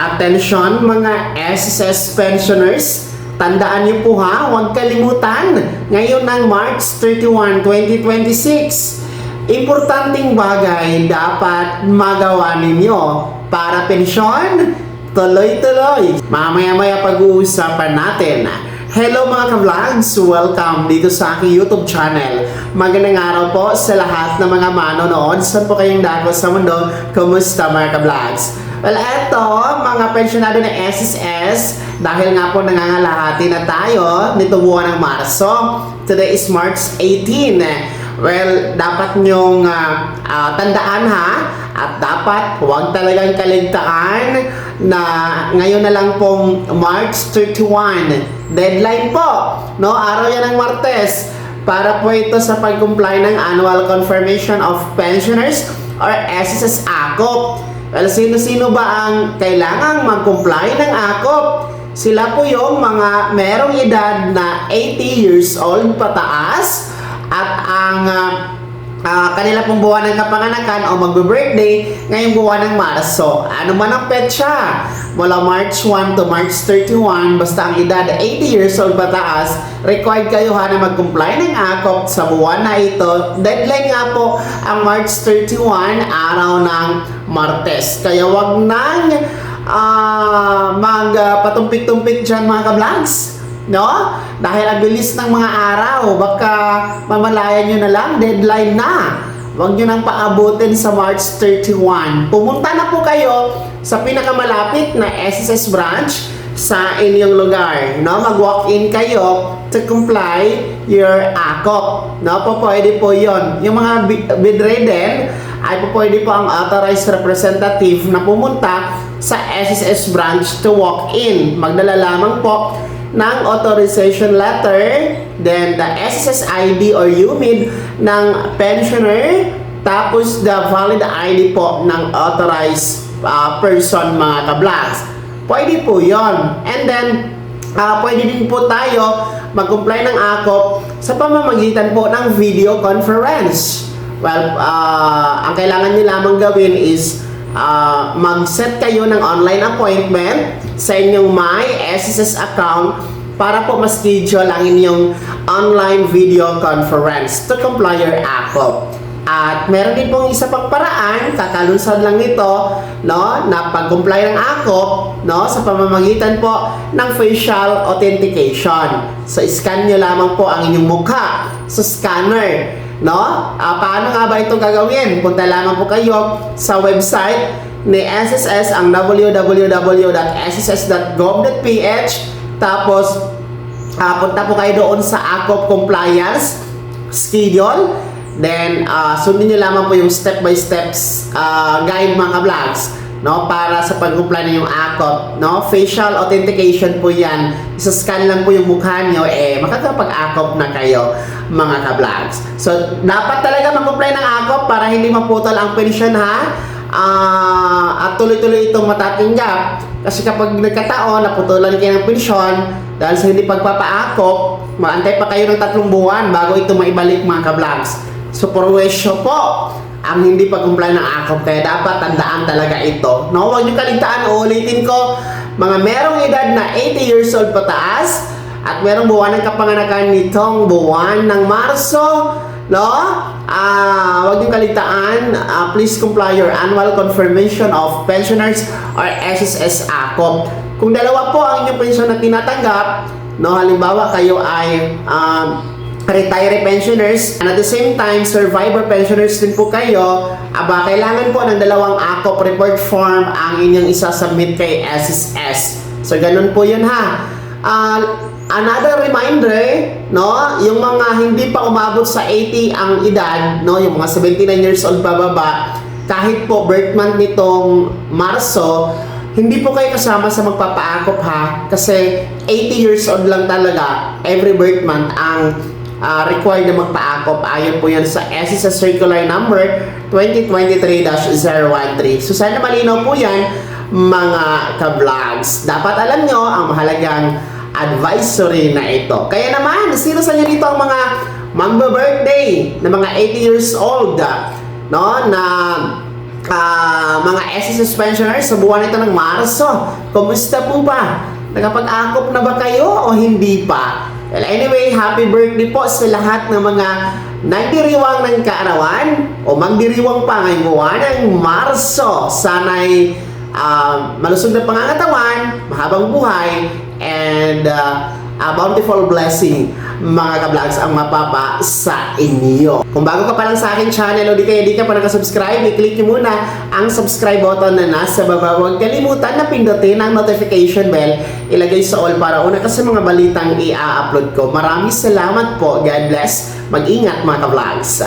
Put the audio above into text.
Attention mga SSS pensioners, tandaan niyo po ha, huwag kalimutan, ngayon ng March 31, 2026, importanteng bagay dapat magawa ninyo para pensyon, tuloy-tuloy. Mamaya-maya pag-uusapan natin. Hello mga ka-vlogs! Welcome dito sa aking YouTube channel. Magandang araw po sa lahat ng mga manonood. Saan po kayong dako sa mundo? Kumusta mga ka-vlogs? Well, eto, mga pensyonado ng SSS, dahil nga po nangangalahati na tayo nito buwan ng Marso. Today is March 18. Well, dapat nyong tandaan ha, at dapat huwag talagang kaligtaan na ngayon na lang pong March 31. Deadline po, no? Araw yan ng Martes para po ito sa pag-comply ng Annual Confirmation of Pensioners or SSS AKOP. Well, sino-sino ba ang kailangang mag-comply ng AKOP? Sila po yung mga merong edad na 80 years old pataas at ang kanila pong buwan ng kapanganakan o magbe-birthday ngayong buwan ng Marso. Ano man ang petsa, mula March 1 to March 31, basta ang edad 80 years old pataas, required kayo na mag-comply ng AKOP sa buwan na ito. Deadline nga po ang March 31, araw ng Martes. Kaya wag nang magpatumpik-tumpik dyan mga ka-vlogs, no? Dahil ang bilis ng mga araw, baka mamalayan nyo na lang, deadline na. Huwag nyo nang paabutin sa March 31. Pumunta na po kayo sa pinakamalapit na SSS branch sa inyong lugar, no? Mag-walk-in kayo to comply your AKOP, no? Pwede po yon. Yung mga bedridden ay pwede po ang authorized representative na pumunta sa SSS branch to walk-in. Magdala lamang po ng authorization letter, then the SSS ID or UMID ng pensioner, tapos the valid ID po ng authorized person mga ka-vlogs. Pwede po yon. And then, pwede din po tayo mag-comply ng AKOP sa pamamagitan po ng video conference. Well, ang kailangan nyo lamang gawin is mag-set kayo ng online appointment sa inyong My SSS account para po ma-schedule ang inyong online video conference to comply your AKOP. At meron din pong isa pang paraan, kakalunsad lang nito, no, na pag-comply ng AKOP, no, sa pamamagitan po ng facial authentication. So, scan nyo lamang po ang inyong mukha sa scanner. No? Paano nga ba ito gagawin? Punta lamang po kayo sa website ni SSS, ang www.sss.gov.ph. Tapos, punta po kayo doon sa AKOP compliance schedule. Then, sundin nyo lamang po yung step-by-step guide mga vlogs, no, para sa pag-comply ng yung AKOP, no? Facial authentication po yan. Isa-scan lang po yung mukha nyo, makakapag-AKOP na kayo mga ka-vlogs. So, dapat talaga mag-comply ng AKOP para hindi maputol ang pensyon ha. At tuloy-tuloy itong matatinggap. Kasi kapag nagkataon, naputulan kayo ng pensyon dahil sa hindi pagpapa-AKOP, maantay pa kayo ng 3 buwan bago ito maibalik mga ka-vlogs. So, purwesyo po ang hindi pag-comply ng AKOP, kaya dapat tandaan talaga ito, no? Huwag nyo kaligtaan, uulitin ko, mga merong edad na 80 years old pataas at merong buwan ng kapanganakan nitong buwan ng Marso, no? Huwag nyo kaligtaan, please comply your annual confirmation of pensioners or SSS AKOP. Kung dalawa po ang inyong pensyon na tinatanggap, no, halimbawa kayo ay retiree pensioners and at the same time survivor pensioners din po kayo, kailangan po ng 2 AKOP report form ang inyong isasubmit kay SSS. So ganun po yun ha. Another reminder, no, yung mga hindi pa umabot sa 80 ang edad, no, yung mga 79 years old pababa, kahit po birth month nitong Marso, hindi po kayo kasama sa magpapa-AKOP ha, kasi 80 years old lang talaga every birth month ang required na magpa-AKOP. Ayon po yan sa SSS Circular Number 2023-013. So sana malinaw po yan mga ka-vlogs. Dapat alam nyo ang mahalagang advisory na ito. Kaya naman, sino sa inyo dito ang mga magbe-birthday na mga 80 years old, no, na mga SSS pensioners sa buwan ito ng Marso. Kumusta po ba? Nakapag-akop na ba kayo o hindi pa? Well, anyway, happy birthday po sa lahat ng mga nagdiriwang ng kaarawan o magdiriwang pa ngayong buwan ng Marso. Sana'y malusog na pangangatawan, mahabang buhay, and a bountiful blessing, mga ka-vlogs, ang mapapa sa inyo. Kung bago ka pa lang sa aking channel o di ka pa nakasubscribe, i-click nyo muna ang subscribe button na nasa baba. Huwag kalimutan na pindutin ang notification bell, ilagay sa all para una kasi mga balitang i-upload ko. Maraming salamat po. God bless. Mag-ingat, mga ka-vlogs.